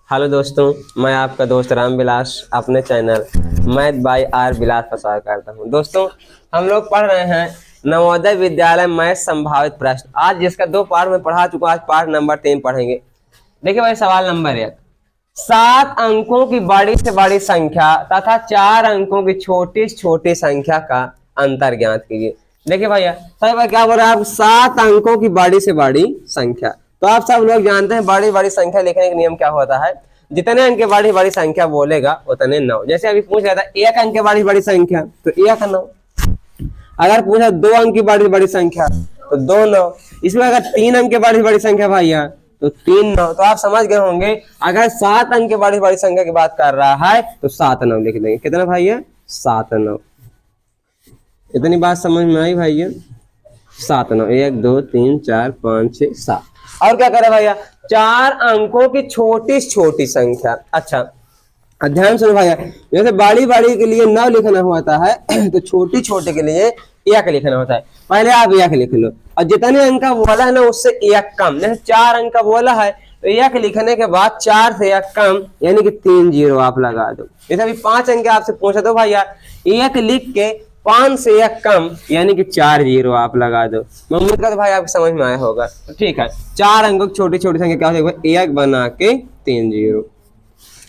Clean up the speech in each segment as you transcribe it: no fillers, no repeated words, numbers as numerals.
Hello दोस्तों, मैं आपका दोस्त राम विलास अपने चैनल मैथ बाय आर विलास पर स्वागत करता हूं। दोस्तों, हम लोग पढ़ रहे हैं नवोदय विद्यालय मैथ संभावित प्रश्न। आज जिसका 2 पार्ट में पढ़ा चुका, आज पार्ट नंबर 3 पढ़ेंगे। देखिए भाई, सवाल नंबर 1, 7 अंकों की बड़ी से बड़ी संख्या तथा 4 अंकों की छोटी से छोटी संख्या का अंतर ज्ञात कीजिए। देखिए भैया, सब क्या बोल रहा है, आप 7 अंकों की बड़ी से बड़ी संख्या। तो आप सब लोग जानते हैं बड़ी बड़ी संख्या लिखने का नियम क्या होता है, जितने अंक के बड़ी बड़ी संख्या बोलेगा उतने 9। जैसे अभी पूछ रहा था 1 अंक के बड़ी बड़ी संख्या तो 1 9। अगर पूछा 2 अंक की बड़ी बड़ी संख्या तो 2 9। इसमें अगर 3 अंक के बड़ी बड़ी संख्या भैया तो 3 9। तो आप समझ गए होंगे, अगर 7 अंक के बड़ी बड़ी संख्या की बात कर रहा है तो 7 9 लिख देंगे। कितना भैया? 7 9। इतनी बात समझ में आई भैया? 7 9, 1 2 3 4 5 6 7। और क्या करे भैया? 4 अंकों की छोटी से छोटी संख्या। अच्छा, ध्यान सुनो भैया, जैसे बड़ी बड़ी के लिए 9 लिखना होता है तो छोटी छोटी के लिए 1 लिखना होता है। पहले आप 1 लिख लो, और जितने अंक का बोला है ना उससे 1 कम। जैसे 4 अंक का बोला है तो 1 लिखने के बाद 4 से 1 कम यानी कि 3 0 आप लगा दो। जैसे अभी 5 अंक आपसे पूछा तो भैया 1 लिख के 5 से 1 कम यानी कि 4 0 आप लगा दो। मैं उम्मीद करता हूं भाई आपको समझ में आया होगा। तो ठीक है, 4 अंकों की छोटी छोटी संख्या क्या होगी? 1 बना के 3 0।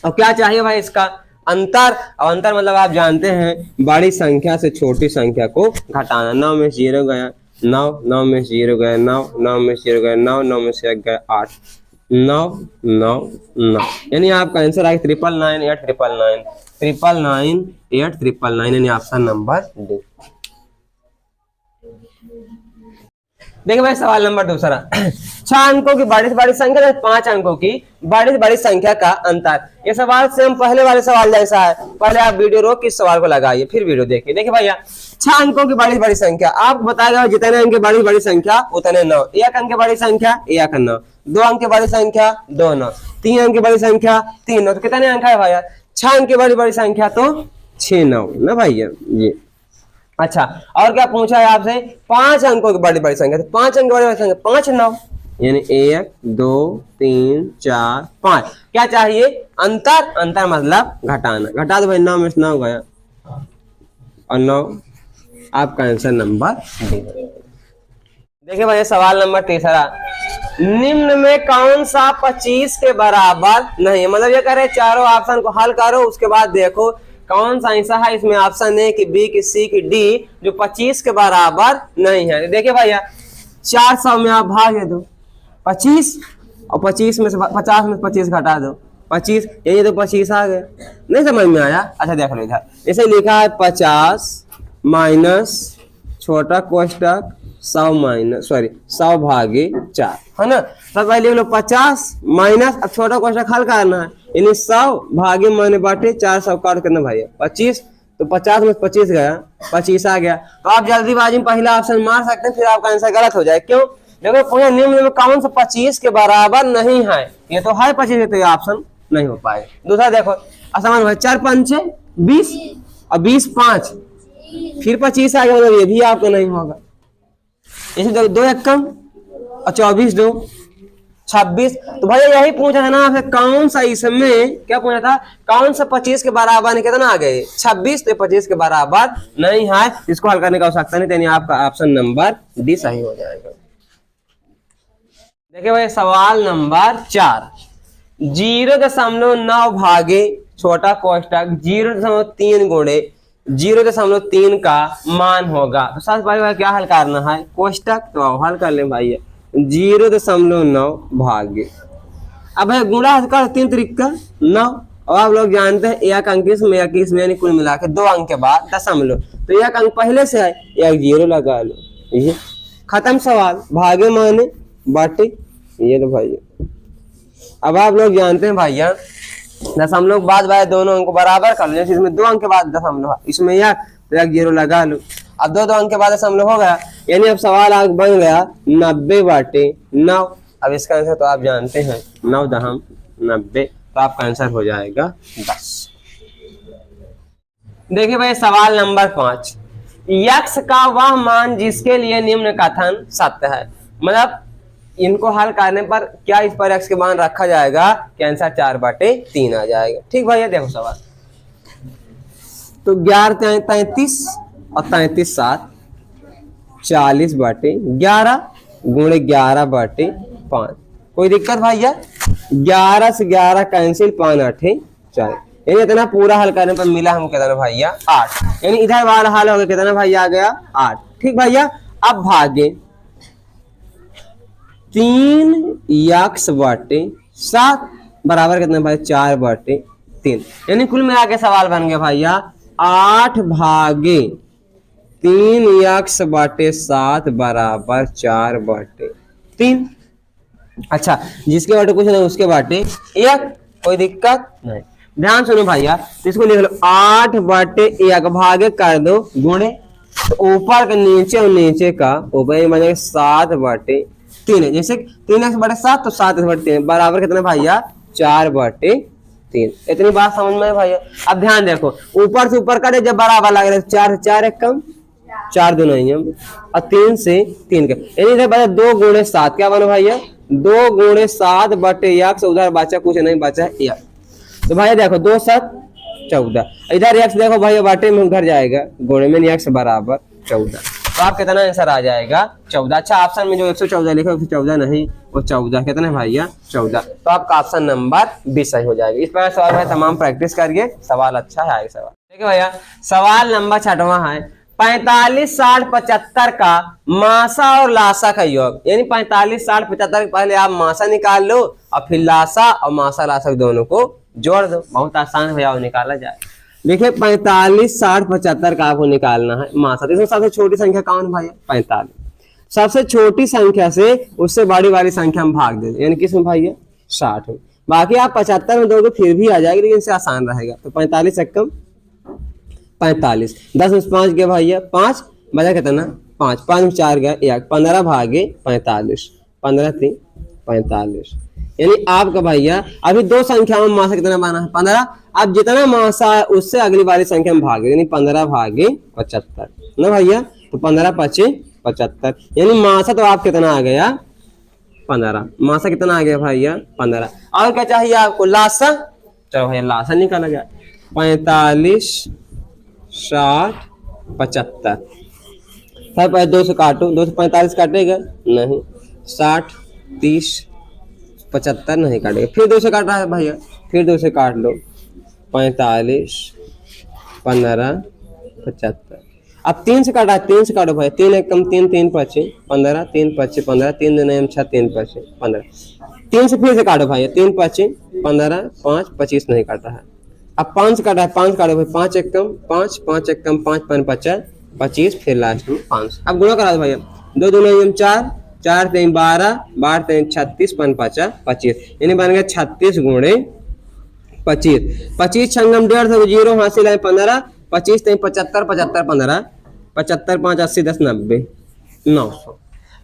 और क्या चाहिए भाई? इसका अंतर। और अंतर मतलब आप जानते हैं बड़ी संख्या से छोटी संख्या को घटाना। 9 में 0 गया 9, 9 में 0 गया 9, 9 में 0 गया 9, 9 में से 1 गया 8, 9 9 9। यानी आपका आंसर आएगा 999 8 999 999 8 999, यानी ऑप्शन नंबर डी। देखिए भाई, सवाल नंबर 2, 6 अंकों की बड़ी से बड़ी संख्या, 5 अंकों की बड़ी से बड़ी संख्या का अंतर। ये सवाल सेम पहले वाले सवाल जैसा है। पहले आप वीडियो रोक के सवाल को लगाइए, फिर वीडियो देखिए। देखिए भैया, 6 अंकों की बड़ी से बड़ी संख्या आप बताएगा जितने अंक की बड़ी बड़ी संख्या उतने 9। 1 अंक की बड़ी संख्या 1 9, 2 अंक की बड़ी संख्या 2 9, 3 अंक की बड़ी संख्या 3 9। तो कितने अंक है भैया? 6 अंक की बड़ी बड़ी संख्या तो 6 9 ना भैया ये। अच्छा, और क्या पूछा है आपसे? 5 अंकों की बड़ी बड़ी संख्या। तो 5 अंक की बड़ी बड़ी संख्या 5 9, यानी 1 2 3 4 5। क्या चाहिए? अंतर। अंतर मतलब घटाना। घटा दो भाई, 9 में से 9 गया और 9, आपका आंसर नंबर डी। देखिए भाई, सवाल नंबर 3, निम्न में कौन सा 25 के बराबर नहीं है? मतलब ये कह रहे चारों ऑप्शन को हल करो, उसके बाद देखो कौन सा ऐसा है इसमें ऑप्शन ए की, बी की, सी की, डी जो 25 के बराबर नहीं है। देखिए भैया, 400 में आप भाग दो 25 और 25 में से 50 में से 25 घटा दो 25, यही तो 25 आ गया। नहीं समझ में आया? अच्छा देख लो इधर, इसे लिखा है 50 माइनस छोटा कोष्टक 100 भागे 4 है ना। सब पहले लिख लो 50 माइनस, अब छोटा कोष्टक हल करना है, यानी 100 भागे माने बाटे 400 काट करना भैया 25। तो 50 में 25 गया, 25 आ गया। तो आप जल्दीबाजी में पहला ऑप्शन मार सकते हैं, फिर आपका आंसर गलत हो जाए। क्यों? देखो पूरे निम्न में कौन सा 25 के बराबर नहीं है? ये तो है 25, तो ये ऑप्शन नहीं हो पाएगा। दूसरा देखो, आसान भाई, 4 5 6 20 और 20 5 फिर 25 आ गया, मतलब ये भी आपको नहीं होगा। इसे देखो 2 1 कम और 24 2 26। तो भैया यही पूछा था ना आपसे, कौन सा इसमें क्या पूछा था? कौन सा 25 के बराबर नहीं? कितना आ गए? 26। तो 25 के बराबर नहीं है, इसको हल करने की आवश्यकता नहीं, यानी आपका ऑप्शन नंबर डी सही हो जाएगा। देखिए भाई, सवाल नंबर 4, 0.9 भागे छोटा कोष्टक 0.3 गुणे 0.3 का मान होगा। तो सबसे पहले क्या हल करना है? कोष्टक। तो हल कर ले भाई, 0.9 भागे, अब है गुणा कर 3 तरीका 9। और आप लोग जानते हैं 1 अंक में 21 में, यानी कुल मिला के 2 अंक के बाद दशमलव। तो 1 अंक पहले से है, 1 0 लगा लो, ये खत्म सवाल। भागे माने बाटे, ये लो भैया। अब आप लोग जानते हैं भैया दशमलव के बाद भाई दोनों अंक को बराबर कर लो। जैसे इसमें 2 अंक के बाद दशमलव, इसमें 1, तो 1 0 लगा लो। अब 2 अंक के बाद दशमलव हो गया, यानी अब सवाल आगे बन गया 90 बाटे 9। अब इसका आंसर तो आप जानते हैं 9 दहम 90, तो आपका आंसर हो जाएगा 10। देखिए भाई, सवाल नंबर 5, यक्ष का वह मान जिसके लिए निम्न कथन सत्य है। मतलब इनको हल करने पर क्या इस पर x के मान रखा जाएगा कि आंसर 4/3 आ जाएगा। ठीक भैया, देखो सवाल तो 11×33 और 33×7 40/11 गुणे 11/5। कोई दिक्कत भैया? 11 से 11 कैंसिल, 5 8 4, यानी इतना पूरा हल करने पर मिला हमको कितना भैया 8, यानी इधर वाला हल हो गया कितना भैया आ गया 8। ठीक भैया, अब भागे 3x/7 बराबर कितना भाई 4/3, यानी कुल मिला के सवाल बन गया भैया 8 भागे 3x/7 बराबर 4/3। अच्छा, जिसके बाटे कुछ नहीं उसके बाटे एक, कोई दिक्कत नहीं। ध्यान सुनो भैया, तो इसको लिख लो 8/1 भागे कर दो गुणे, तो ऊपर का नीचे और नीचे का ऊपर बनेगा 7/3, जैसे 3x/7 तो 7x/3 बराबर कितना भैया 4/3। इतनी बात समझ में भैया। अब ध्यान देखो, ऊपर से ऊपर करे जब बराबर लग रहा है 4 से 4 एक कम, 4 2 नहीं और 3 से 3 का, यानी इधर बचा 2 गुणे 7, क्या बना भैया 2 गुणे 7/1, उधर बचा कुछ नहीं बचा है 1। तो भैया देखो 2 7 14, इधर x देखो भैया बाटे में उधर जाएगा गुणे में x बराबर 14, तो आप कितना आंसर आ जाएगा 14। अच्छा, ऑप्शन में जो 114 लिखा 114 नहीं, वो 14 कितने भैया 14, तो आपका ऑप्शन नंबर 20 सही हो जाएगा। इस प्रकार सवाल है, तमाम प्रैक्टिस करिए, सवाल अच्छा है आगे सवाल। ठीक है भैया, सवाल नंबर 6वां है 45 60 75 का मासा और लासा का योग, यानी 45 60 75 पहले आप मासा निकाल लो और फिर लासा और मासा लासा दोनों को जोड़ दो, बहुत आसान भैया वो निकाला जाए। देखिए 45 60 75 का आपको निकालना है मासा, तो इसमें सबसे छोटी संख्या कौन भैया 45, सबसे छोटी संख्या से उससे बड़ी वाली संख्या हम भाग देते, यानी किस में भैया 60 में, बाकी आप 75 में दोगे फिर भी आ जाएगी, लेकिन इससे आसान रहेगा। तो 45 से कम 45, 10 में 5 गया भैया 5, बचा कितना 5, 5 में 4 गया 1, 15 भागे 45, 15 3 45, यानी आपका भैया अभी दो संख्या में मासा कितना बना है 15, अब जितना मासा है उससे अगली वाली संख्या में भागे, यानी 15 भागे 75 ना भैया, तो 15 5 75, यानी मासा तो आप कितना आ गया 15, मासा कितना आ गया भैया 15। और क्या चाहिए आपको लासा, चलो भैया लासा निकाला जाए 45 60 75, पहले 2 से काटो, 2 से 45 काटेगा नहीं, 60 30 75 नहीं काटेगा, फिर 2 से काट रहा है भैया, फिर 2 से काट लो 45 15 75, अब 3 से काटा, 3 से काटो भाई, 3 एक कम 3 3 5 15, 3 5 15, 3 2 6 3 5 15, 3 से फिर से काटो भाई, 3 5 15 5 25 नहीं काटा है, अब 5 से काटा है, 5 काटो भाई, 5 एक कम 5 5 एक कम 5 5 50 25, फिर लास्ट में 5। अब गुणा करा दो भैया, 2 2 9 4 4 3 12 12 3 36 5 5 25, यानी बन गया 36 गुणे 25, 25 छंगम 1.5 जीरो हासिल है 15, 25 3 75 75 15 75 5 80 10 90 900,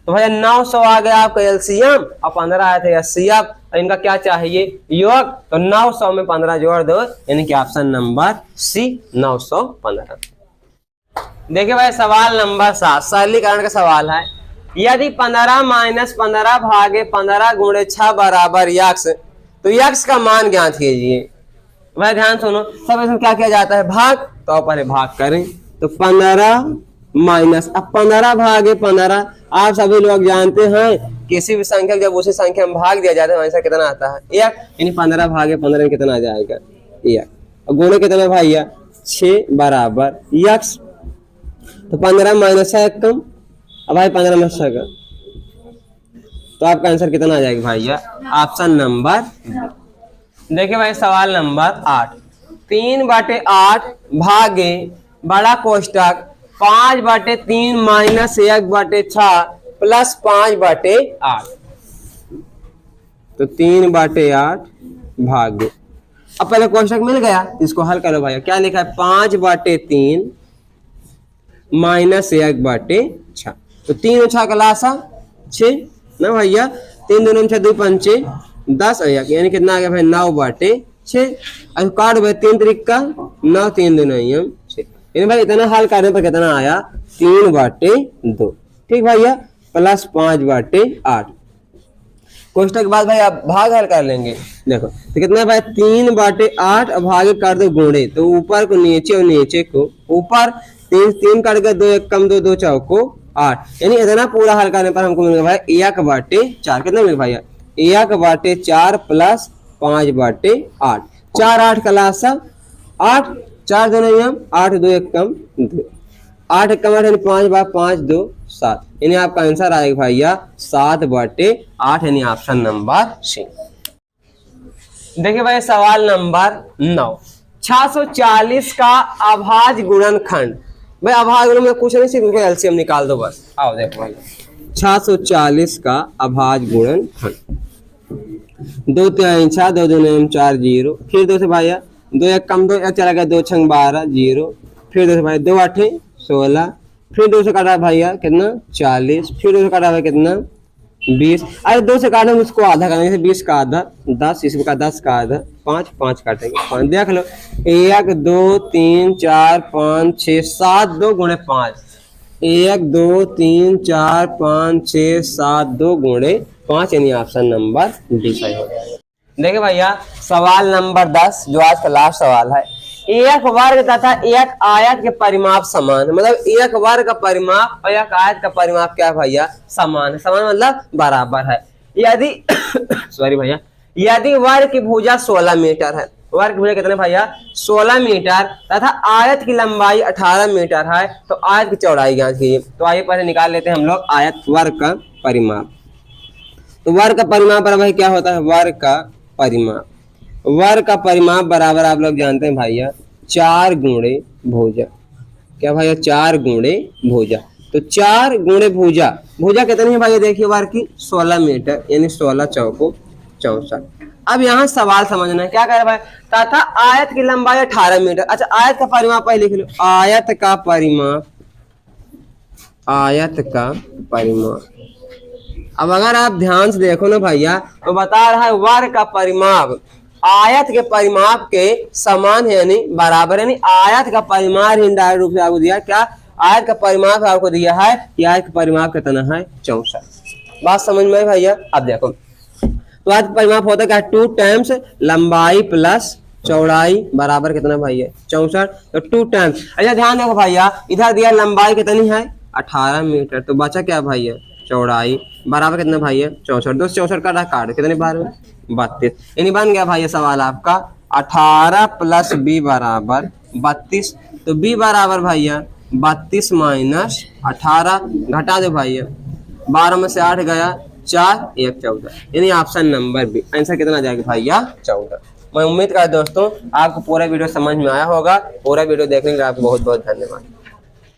तो भैया 900 आ गया आपका एलसीएम और 15 आए थे एचसीएफ, और इनका क्या चाहिए योग, तो 900 में 15 जोड़ दो, यानी कि ऑप्शन नंबर सी 915। देखिए भाई सवाल नंबर 7 सरलीकरण का सवाल है, यदि 15 - 15 भागे 15 गुणे 6 बराबर x, तो x का मान ज्ञात कीजिए। भाई ध्यान सुनो, सब इसमें क्या किया जाता है भाग, तो पहले भाग करें, तो 15 माइनस, अब 15 भागे 15, आप सभी लोग जानते हैं किसी भी संख्या जब उसी संख्या में भाग दिया जाता है वैसा कितना आता है 1, यानी 15 भागे 15 में कितना आ जाएगा 1, और गुणे कितना भैया 6 बराबर x, तो 15 माइनस 6 कम, अब भाई 15 में 6 का, तो आपका आंसर कितना आ जाएगा भैया ऑप्शन नंबर। देखिए भाई सवाल नंबर 8, 3/8 भागे बड़ा कोष्टक 5/3 माइनस 1/6 प्लस 5/8, तो 3/8 भागे, अब पहले कोष्टक मिल गया, इसको हल करो भैया, क्या लिखा है 5/3 माइनस 1/6, तो 3 और 6 का लासा 6 ना भैया, 3 2 6 2 5 10, यानी कितना आ गया भाई 9/6, अब काट भाई 3 3 का 9 3 2 6, यानी भाई इतना हल करने पर कितना आया 3/2, ठीक भैया, प्लस 5/8, कोष्टक के बाद भाई आप भाग हल कर लेंगे। देखो तो कितना है भाई 3/8 अब भागे कर दो गुणे, तो ऊपर को नीचे और नीचे को ऊपर 3 काट के 2 1 कम 2 2 चौको 8, यानी इतना पूरा हल करने पर हमको मिलेगा भाई 1/4। कितना मिलेगा भैया 1/4 प्लस 5/8, 4 8 का लासा 8, 4 2 नहीं हम 8 2 1 कम 2, 8 1 कम 8 यानी 5/5 2 7, यानी आपका आंसर आएगा भैया 7/8, यानी ऑप्शन नंबर सी। देखिए भाई सवाल नंबर 9, 640 का अभाज्य गुणनखंड। भाई अभाज्य गुणन में कुछ नहीं, सिर्फ एलसीएम निकाल दो बस। आओ देखो भाई 640 का अभाज्य गुणनखंड, 2 3 6 2 2 9 4 0, फिर 2 से भैया 2 1 कम 2 1 चला गया 2 6 12 0, फिर 2 से भाई 2 8 16, फिर 2 से काटा भैया कितना 40, फिर 2 से काटा भाई कितना 20। अरे 2 से काटना उसको आधा करना, जैसे 20 का आधा 10, इसमें का 10 का आधा 5 5 काटेंगे 5, देख लो 1 2 3 4 5 6 7 2 गुणे 5, 1 2 3 4 5 6 7 2 गुणे 5, यानी ऑप्शन नंबर डी सही हो जाएगा। देखिए भैया सवाल नंबर 10 जो आज का लास्ट सवाल है, एक वर्ग तथा एक आयत के परिमाप समान, मतलब एक वर्ग का परिमाप और एक आयत का परिमाप क्या है भैया समान है। समान मतलब बराबर है। यदि सॉरी भैया, यदि वर्ग की भुजा 16 मीटर है, वर्ग की भुजा कितने भैया 16 मीटर तथा आयत की लंबाई 18 मीटर है, तो आयत की चौड़ाई ज्ञात कीजिए। तो आइए पहले निकाल लेते हैं हम लोग आयत वर्ग का परिमाप। तो वर्ग का परिमाप बराबर भाई क्या होता है, वर्ग का परिमाप, वर्ग का परिमाप बराबर आप लोग जानते हैं भैया 4 गुणे भुजा। क्या भैया 4 गुणे भुजा, तो 4 गुणे भुजा, भुजा कितनी है भैया देखिए वर्ग की 16 मीटर, यानी 16 चौको 64। अब यहाँ सवाल समझना है, क्या कह रहे भाई तथा आयत की लंबाई 18 मीटर। अच्छा आयत का परिमाप पहले लिख लो, आयत का परिमाप, आयत का परिमाप। अब अगर आप ध्यान से देखो ना भैया तो बता रहा है वर्ग का परिमाप आयत के परिमाप के समान है, यानी बराबर, यानी आयत का परिमाप इंडायरेक्ट रूप से आपको दिया क्या, आयत का परिमाप आपको दिया है कि आयत का परिमाप कितना है 64। बात समझ में भैया। अब देखो तो आयत का परिमाप होता है क्या 2 टाइम्स लंबाई प्लस चौड़ाई बराबर कितना भैया 64, तो 2 टाइम्स। अच्छा ध्यान देखो भैया इधर दिया लंबाई कितनी है 18 मीटर, तो बचा क्या भैया चौड़ाई बराबर कितना भैया 64, 2 64 का काट कितने बार 32, यानी बन गया भैया सवाल आपका 18 प्लस बी बराबर 32। तो बी बराबर भैया 32 माइनस 18, घटा दो भैया 12 में से 8 गया 4 1 14, यानी ऑप्शन नंबर बी आंसर कितना जाएगा भैया 14। मैं उम्मीद करता हूं दोस्तों आपको पूरा वीडियो समझ में आया होगा। पूरा वीडियो देखने के लिए आपको बहुत बहुत धन्यवाद।